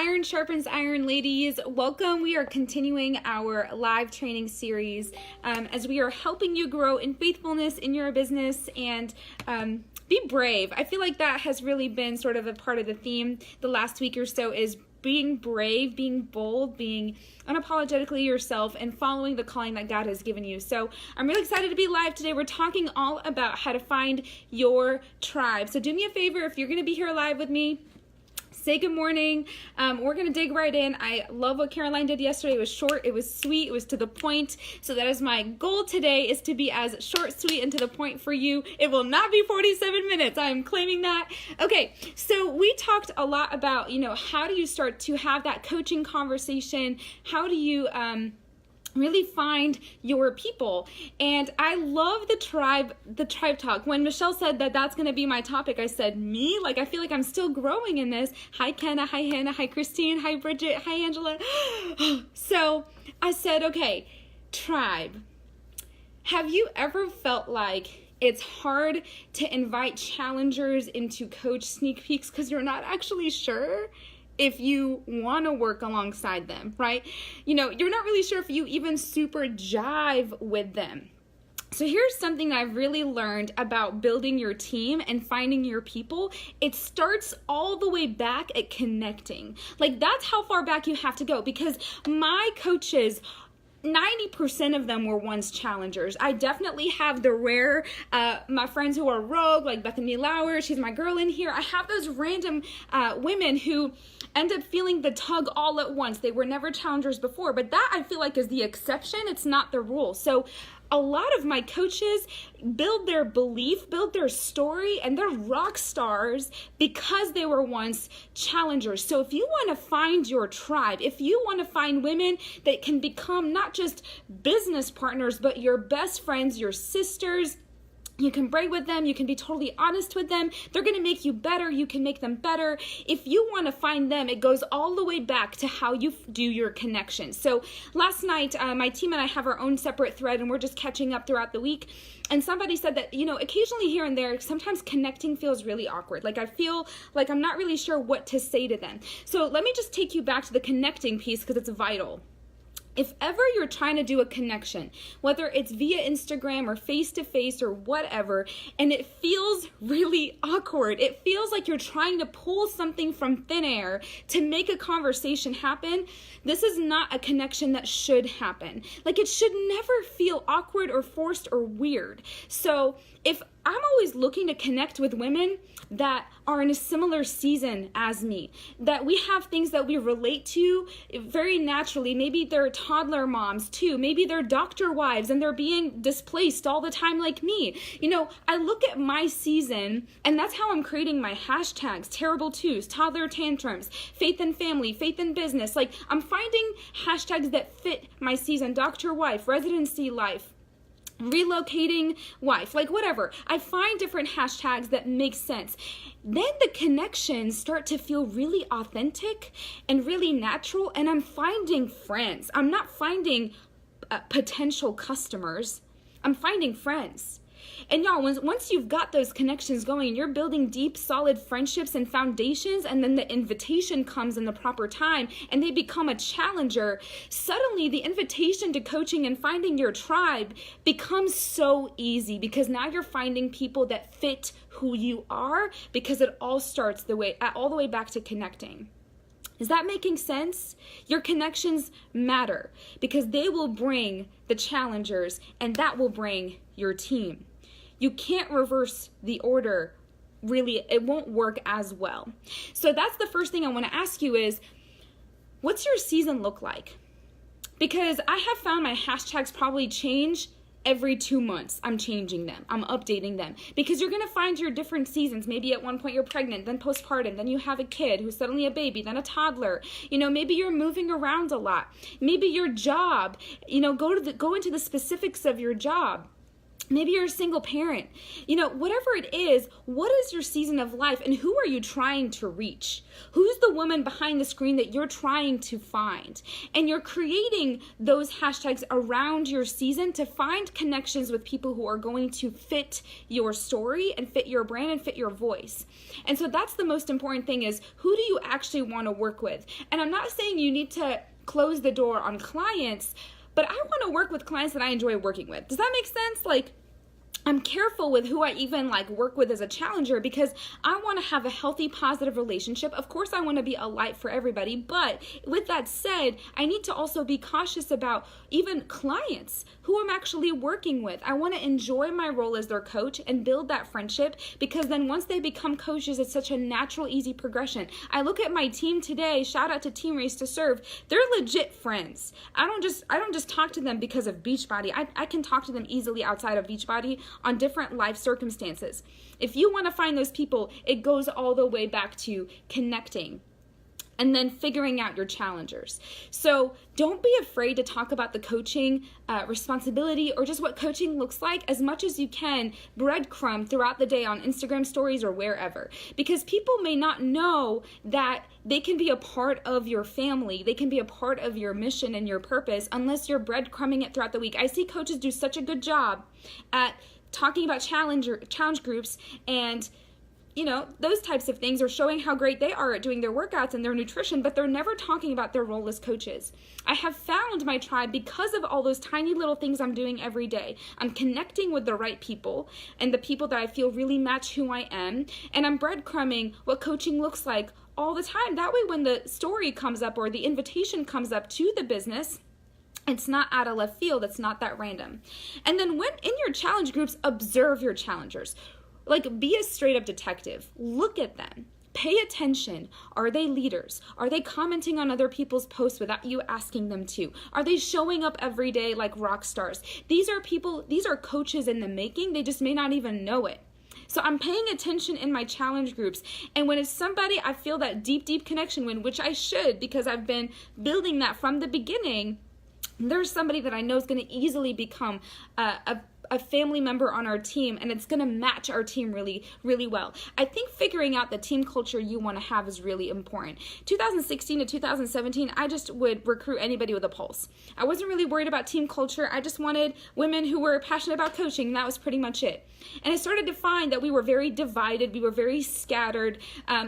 Iron Sharpens Iron, ladies. Welcome. We are continuing our live training series as we are helping you grow in faithfulness in your business and be brave. I feel like that has really been sort of a part of the theme the last week or so, is being brave, being bold, being unapologetically yourself, and following the calling that God has given you. So I'm really excited to be live today. We're talking all about how to find your tribe. So do me a favor, if you're going to be here live with me, say good morning. We're going to dig right in. I love what Caroline did yesterday. It was short, it was sweet, it was to the point. So that is my goal today, is to be as short, sweet, and to the point for you. It will not be 47 minutes. I am claiming that. Okay, so we talked a lot about, how do you start to have that coaching conversation? How do you really find your people? And I love the tribe talk. When Michelle said that that's going to be my topic, I said, me? Like, I feel like I'm still growing in this. Hi, Kenna. Hi, Hannah. Hi, Christine. Hi, Bridget. Hi, Angela. So I said, okay, tribe. Have you ever felt like it's hard to invite challengers into coach sneak peeks because you're not actually sure if you want to work alongside them, right? You're not really sure if you even super jive with them. So here's something that I've really learned about building your team and finding your people. It starts all the way back at connecting. Like, that's how far back you have to go, because my coaches, 90% of them were once challengers. I definitely have the rare, my friends who are rogue, like Bethany Lauer, she's my girl in here. I have those random women who end up feeling the tug all at once. They were never challengers before, but that, I feel like, is the exception. It's not the rule. So a lot of my coaches build their belief, build their story, and they're rock stars because they were once challengers. So if you want to find your tribe, if you want to find women that can become not just business partners, but your best friends, your sisters, you can brag with them, you can be totally honest with them, they're going to make you better, you can make them better. If you want to find them, it goes all the way back to how you do your connections. So last night, my team and I have our own separate thread, and we're just catching up throughout the week. And somebody said that, occasionally here and there, sometimes connecting feels really awkward. Like, I feel like I'm not really sure what to say to them. So let me just take you back to the connecting piece, because it's vital. If ever you're trying to do a connection, whether it's via Instagram or face-to-face or whatever, and it feels really awkward, it feels like you're trying to pull something from thin air to make a conversation happen, this is not a connection that should happen. Like, it should never feel awkward or forced or weird. So if I'm always looking to connect with women that are in a similar season as me, that we have things that we relate to very naturally. Maybe they're toddler moms too. Maybe they're doctor wives and they're being displaced all the time like me. I look at my season, and that's how I'm creating my hashtags: terrible twos, toddler tantrums, faith and family, faith and business. Like, I'm finding hashtags that fit my season: doctor wife, residency life, relocating wife, like whatever. I find different hashtags that make sense. Then the connections start to feel really authentic and really natural, and I'm finding friends. I'm not finding potential customers. I'm finding friends. And y'all, once you've got those connections going and you're building deep, solid friendships and foundations, and then the invitation comes in the proper time and they become a challenger, suddenly the invitation to coaching and finding your tribe becomes so easy, because now you're finding people that fit who you are, because it all starts all the way back to connecting. Is that making sense? Your connections matter because they will bring the challengers, and that will bring your team. You can't reverse the order. Really, it won't work as well. So that's the first thing I want to ask you is, what's your season look like? Because I have found my hashtags probably change every 2 months. I'm changing them. I'm updating them, because you're going to find your different seasons. Maybe at one point you're pregnant, then postpartum, then you have a kid who's suddenly a baby, then a toddler. Maybe you're moving around a lot. Maybe your job, go into the specifics of your job. Maybe you're a single parent. Whatever it is, what is your season of life and who are you trying to reach? Who's the woman behind the screen that you're trying to find? And you're creating those hashtags around your season to find connections with people who are going to fit your story and fit your brand and fit your voice. And so that's the most important thing, is who do you actually want to work with? And I'm not saying you need to close the door on clients, but I want to work with clients that I enjoy working with. Does that make sense? I'm careful with who I even work with as a challenger, because I want to have a healthy, positive relationship. Of course, I want to be a light for everybody. But with that said, I need to also be cautious about even clients who I'm actually working with. I want to enjoy my role as their coach and build that friendship, because then once they become coaches, it's such a natural, easy progression. I look at my team today, shout out to Team Race to Serve. They're legit friends. I don't just talk to them because of Beachbody. I can talk to them easily outside of Beachbody on different life circumstances. If you want to find those people, it goes all the way back to connecting and then figuring out your challengers. So don't be afraid to talk about the coaching responsibility or just what coaching looks like as much as you can, breadcrumb throughout the day on Instagram stories or wherever, because people may not know that they can be a part of your family. They can be a part of your mission and your purpose unless you're breadcrumbing it throughout the week. I see coaches do such a good job at talking about challenge groups and those types of things, or showing how great they are at doing their workouts and their nutrition, but they're never talking about their role as coaches. I have found my tribe because of all those tiny little things I'm doing every day. I'm connecting with the right people and the people that I feel really match who I am, and I'm breadcrumbing what coaching looks like all the time. That way, when the story comes up or the invitation comes up to the business, it's not out of left field. It's not that random. And then when in your challenge groups, observe your challengers. Be a straight up detective. Look at them. Pay attention. Are they leaders? Are they commenting on other people's posts without you asking them to? Are they showing up every day like rock stars? These are coaches in the making. They just may not even know it. So I'm paying attention in my challenge groups. And when it's somebody I feel that deep, deep connection with, which I should, because I've been building that from the beginning, there's somebody that I know is going to easily become a family member on our team, and it's going to match our team really, really well. I think figuring out the team culture you want to have is really important. 2016 to 2017, I just would recruit anybody with a pulse. I wasn't really worried about team culture. I just wanted women who were passionate about coaching, and that was pretty much it. And I started to find that we were very divided. We were very scattered.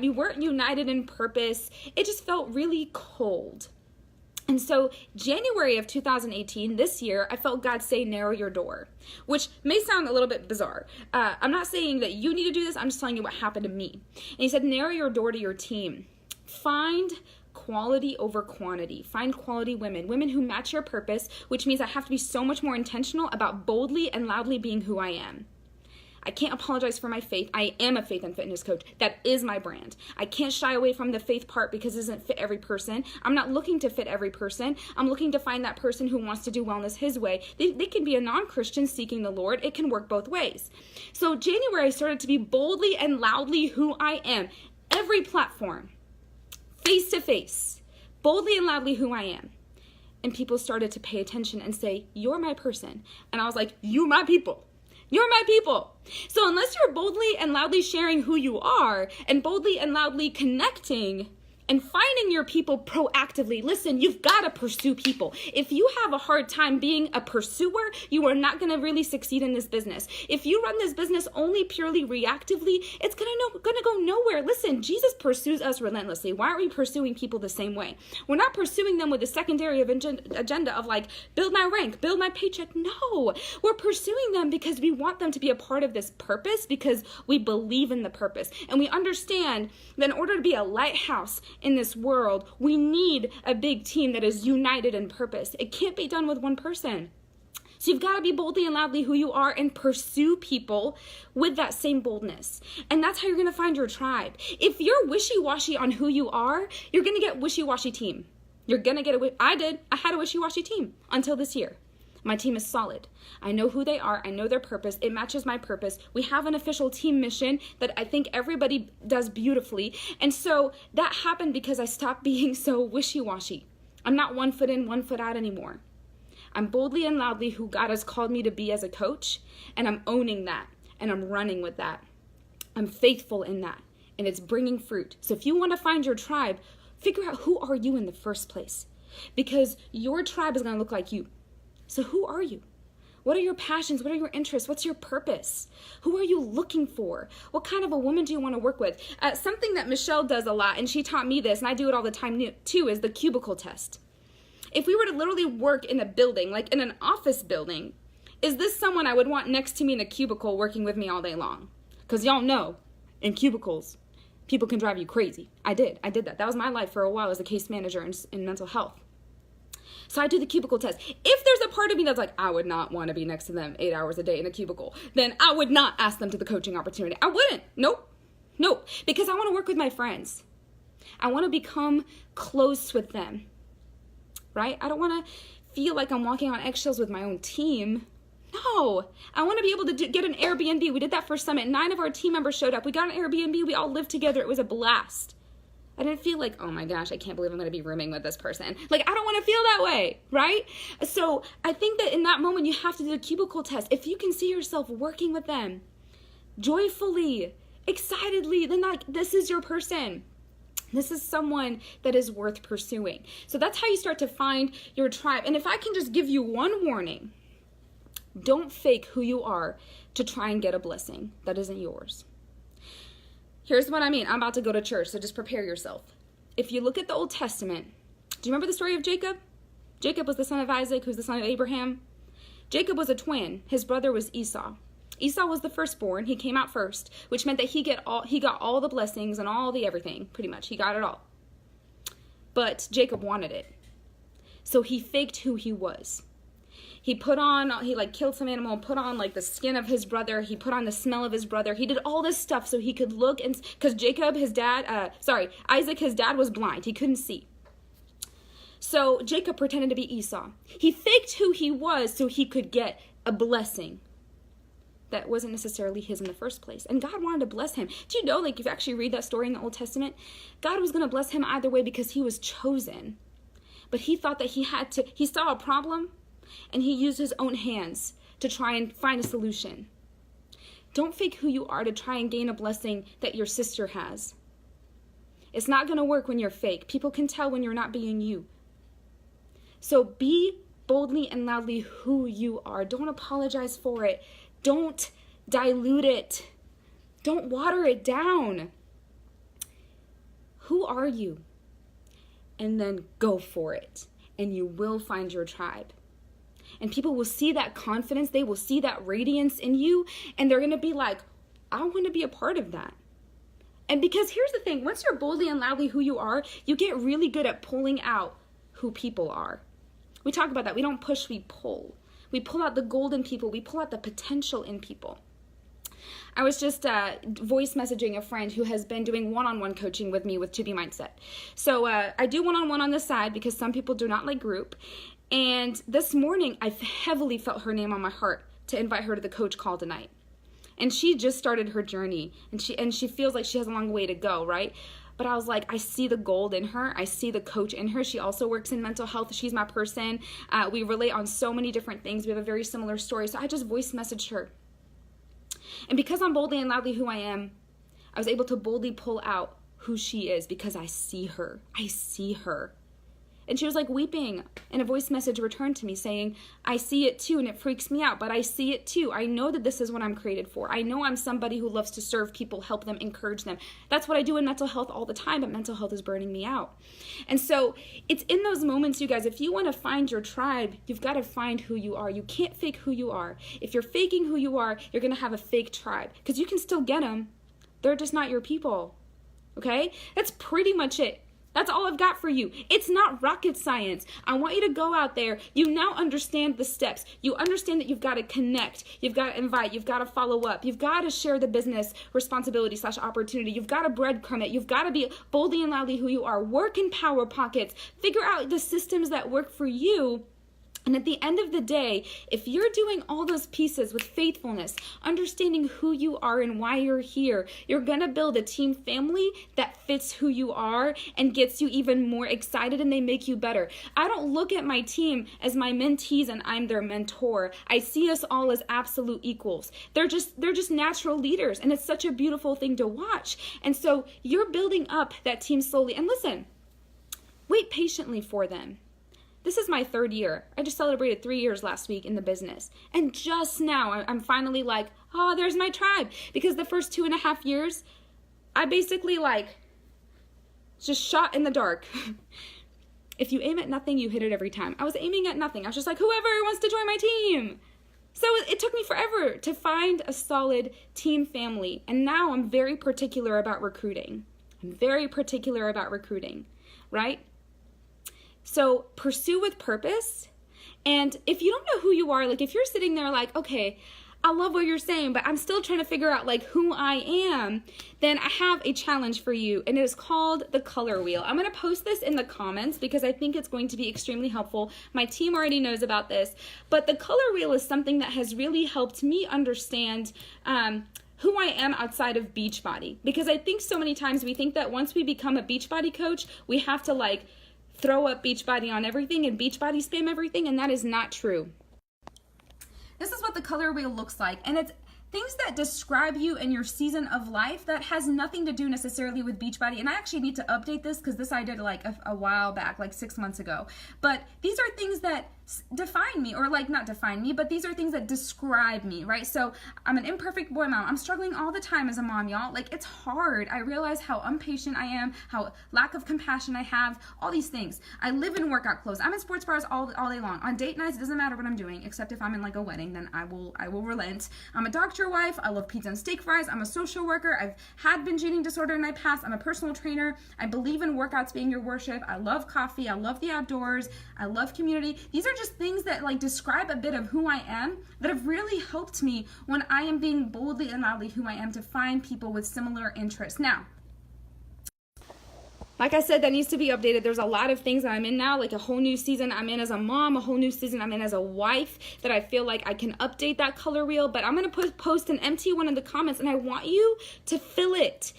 We weren't united in purpose. It just felt really cold. And so January of 2018, this year, I felt God say, narrow your door, which may sound a little bit bizarre. I'm not saying that you need to do this. I'm just telling you what happened to me. And he said, narrow your door to your team. Find quality over quantity. Find quality women who match your purpose, which means I have to be so much more intentional about boldly and loudly being who I am. I can't apologize for my faith. I am a faith and fitness coach. That is my brand. I can't shy away from the faith part because it doesn't fit every person. I'm not looking to fit every person. I'm looking to find that person who wants to do wellness his way. They can be a non-Christian seeking the Lord. It can work both ways. So January, I started to be boldly and loudly who I am. Every platform, face to face, boldly and loudly who I am. And people started to pay attention and say, you're my person. And I was like, you my people. You're my people. So unless you're boldly and loudly sharing who you are and boldly and loudly connecting and finding your people proactively, listen, you've got to pursue people. If you have a hard time being a pursuer, you are not going to really succeed in this business. If you run this business only purely reactively, it's going to go nowhere. Listen, Jesus pursues us relentlessly. Why aren't we pursuing people the same way? We're not pursuing them with a secondary agenda of build my rank, build my paycheck. No, we're pursuing them because we want them to be a part of this purpose, because we believe in the purpose. And we understand that in order to be a lighthouse in this world, we need a big team that is united in purpose. It can't be done with one person. So you've got to be boldly and loudly who you are and pursue people with that same boldness. And that's how you're going to find your tribe. If you're wishy-washy on who you are, you're going to get wishy-washy team. You're going to get I had a wishy-washy team until this year. My team is solid. I know who they are. I know their purpose. It matches my purpose. We have an official team mission that I think everybody does beautifully. And so that happened because I stopped being so wishy-washy. I'm not 1 foot in, 1 foot out anymore. I'm boldly and loudly who God has called me to be as a coach, and I'm owning that, and I'm running with that. I'm faithful in that, and it's bringing fruit. So if you want to find your tribe, figure out who are you in the first place, because your tribe is going to look like you. So who are you? What are your passions? What are your interests? What's your purpose? Who are you looking for? What kind of a woman do you want to work with? Something that Michelle does a lot, and she taught me this, and I do it all the time too, is the cubicle test. If we were to literally work in a building, like in an office building, is this someone I would want next to me in a cubicle working with me all day long? Because y'all know, in cubicles, people can drive you crazy. I did that. That was my life for a while as a case manager in mental health. So I do the cubicle test. If there's a part of me that's like, I would not want to be next to them 8 hours a day in a cubicle, then I would not ask them to the coaching opportunity. I wouldn't. Nope. Because I want to work with my friends. I want to become close with them, right? I don't want to feel like I'm walking on eggshells with my own team. No, I want to be able to get an Airbnb. We did that first summit. 9 of our team members showed up. We got an Airbnb. We all lived together. It was a blast. I didn't feel like, oh my gosh, I can't believe I'm going to be rooming with this person. Like, I don't want to feel that way, right? So I think that in that moment, you have to do the cubicle test. If you can see yourself working with them joyfully, excitedly, then like, this is your person. This is someone that is worth pursuing. So that's how you start to find your tribe. And if I can just give you one warning, don't fake who you are to try and get a blessing that isn't yours. Here's what I mean. I'm about to go to church, so just prepare yourself. If you look at the Old Testament, do you remember the story of Jacob? Jacob was the son of Isaac, who's the son of Abraham. Jacob was a twin. His brother was Esau. Esau was the firstborn. He came out first, which meant that he got all the blessings and all the everything, pretty much. He got it all. But Jacob wanted it. So he faked who he was. He killed some animal, put on like the skin of his brother. He put on the smell of his brother. He did all this stuff so he could look, and because Isaac, his dad was blind. He couldn't see. So Jacob pretended to be Esau. He faked who he was so he could get a blessing that wasn't necessarily his in the first place. And God wanted to bless him. Do you know, like, if you actually read that story in the Old Testament, God was going to bless him either way because he was chosen. But he thought that he saw a problem, and he used his own hands to try and find a solution. Don't fake who you are to try and gain a blessing that your sister has. It's not going to work when you're fake. People can tell when you're not being you. So be boldly and loudly who you are. Don't apologize for it. Don't dilute it. Don't water it down. Who are you? And then go for it. And you will find your tribe. And people will see that confidence, they will see that radiance in you, and they're going to be like, I want to be a part of that. And because here's the thing, once you're boldly and loudly who you are, you get really good at pulling out who people are. We talk about that. We don't push, we pull. We pull out the gold in people. We pull out the potential in people. I was just voice messaging a friend who has been doing one-on-one coaching with me with To Be Mindset. So I do one-on-one on the side because some people do not like group. And this morning, I heavily felt her name on my heart to invite her to the coach call tonight. And she just started her journey, and she feels like she has a long way to go, right? But I was like, I see the gold in her. I see the coach in her. She also works in mental health. She's my person. We relate on so many different things. We have a very similar story. So I just voice messaged her. And because I'm boldly and loudly who I am, I was able to boldly pull out who she is because I see her. I see her. And she was like weeping, and a voice message returned to me saying, I see it too, and it freaks me out, but I see it too. I know that this is what I'm created for. I know I'm somebody who loves to serve people, help them, encourage them. That's what I do in mental health all the time, but mental health is burning me out. And so it's in those moments, you guys, if you want to find your tribe, you've got to find who you are. You can't fake who you are. If you're faking who you are, you're going to have a fake tribe, because you can still get them. They're just not your people, okay? That's pretty much it. That's all I've got for you. It's not rocket science. I want you to go out there. You now understand the steps. You understand that you've got to connect. You've got to invite. You've got to follow up. You've got to share the business responsibility / opportunity. You've got to breadcrumb it. You've got to be boldly and loudly who you are. Work in power pockets. Figure out the systems that work for you And at the end of the day, if you're doing all those pieces with faithfulness, understanding who you are and why you're here, you're going to build a team family that fits who you are and gets you even more excited, and they make you better. I don't look at my team as my mentees and I'm their mentor. I see us all as absolute equals. They're just natural leaders, and it's such a beautiful thing to watch. And so you're building up that team slowly. And listen, wait patiently for them. This is my 3rd year. I just celebrated 3 years last week in the business. And just now, I'm finally like, oh, there's my tribe. Because the first 2.5 years, I basically just shot in the dark. If you aim at nothing, you hit it every time. I was aiming at nothing. I was just like, whoever wants to join my team. So it took me forever to find a solid team family. And now I'm very particular about recruiting. Right? So pursue with purpose. And if you don't know who you are, if you're sitting there okay, I love what you're saying, but I'm still trying to figure out who I am, then I have a challenge for you, and it is called the color wheel. I'm going to post this in the comments because I think it's going to be extremely helpful. My team already knows about this, but the color wheel is something that has really helped me understand who I am outside of Beachbody, because I think so many times we think that once we become a Beachbody coach, we have to throw up Beachbody on everything and Beachbody spam everything, and that is not true. This is what the color wheel looks like, and it's things that describe you and your season of life that has nothing to do necessarily with Beachbody. And I actually need to update this because this I did a while back, 6 months ago. But these are things that define me, or not define me, but these are things that describe me, right? So I'm an imperfect boy mom. I'm struggling all the time as a mom, y'all. It's hard. I realize how impatient I am, how lack of compassion I have, all these things. I live in workout clothes. I'm in sports bars all day long. On date nights, it doesn't matter what I'm doing, except if I'm in a wedding, then I will relent. I'm a doctor wife. I love pizza and steak fries. I'm a social worker. I've had binge eating disorder in my past. I'm a personal trainer. I believe in workouts being your worship. I love coffee. I love the outdoors. I love community. These are just things that describe a bit of who I am that have really helped me when I am being boldly and loudly who I am, to find people with similar interests. Now, like I said, that needs to be updated. There's a lot of things that I'm in now, a whole new season I'm in as a mom, a whole new season I'm in as a wife, that I feel like I can update that color wheel. But I'm going to post an empty one in the comments, and I want you to fill it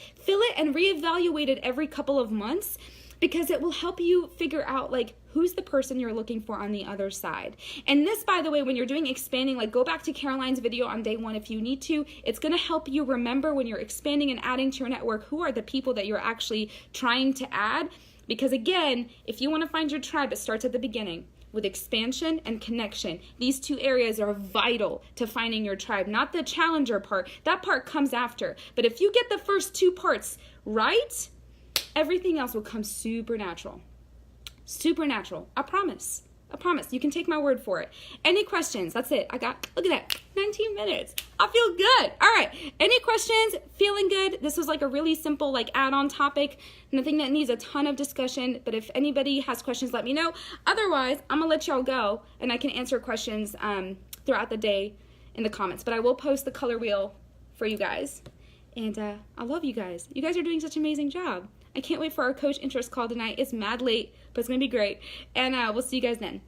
and reevaluate it every couple of months, because it will help you figure out who's the person you're looking for on the other side. And this, by the way, when you're doing expanding, go back to Caroline's video on day 1 if you need to. It's going to help you remember when you're expanding and adding to your network, who are the people that you're actually trying to add. Because again, if you want to find your tribe, it starts at the beginning with expansion and connection. These 2 areas are vital to finding your tribe, not the challenger part. That part comes after. But if you get the first 2 parts right, everything else will come supernatural. Supernatural. I promise. You can take my word for it. Any questions? That's it. Look at that, 19 minutes. I feel good. All right. Any questions? Feeling good? This was a really simple add-on topic. Nothing that needs a ton of discussion. But if anybody has questions, let me know. Otherwise, I'm going to let y'all go, and I can answer questions throughout the day in the comments. But I will post the color wheel for you guys. And I love you guys. You guys are doing such an amazing job. I can't wait for our coach interest call tonight. It's mad late, but it's going to be great. And we'll see you guys then.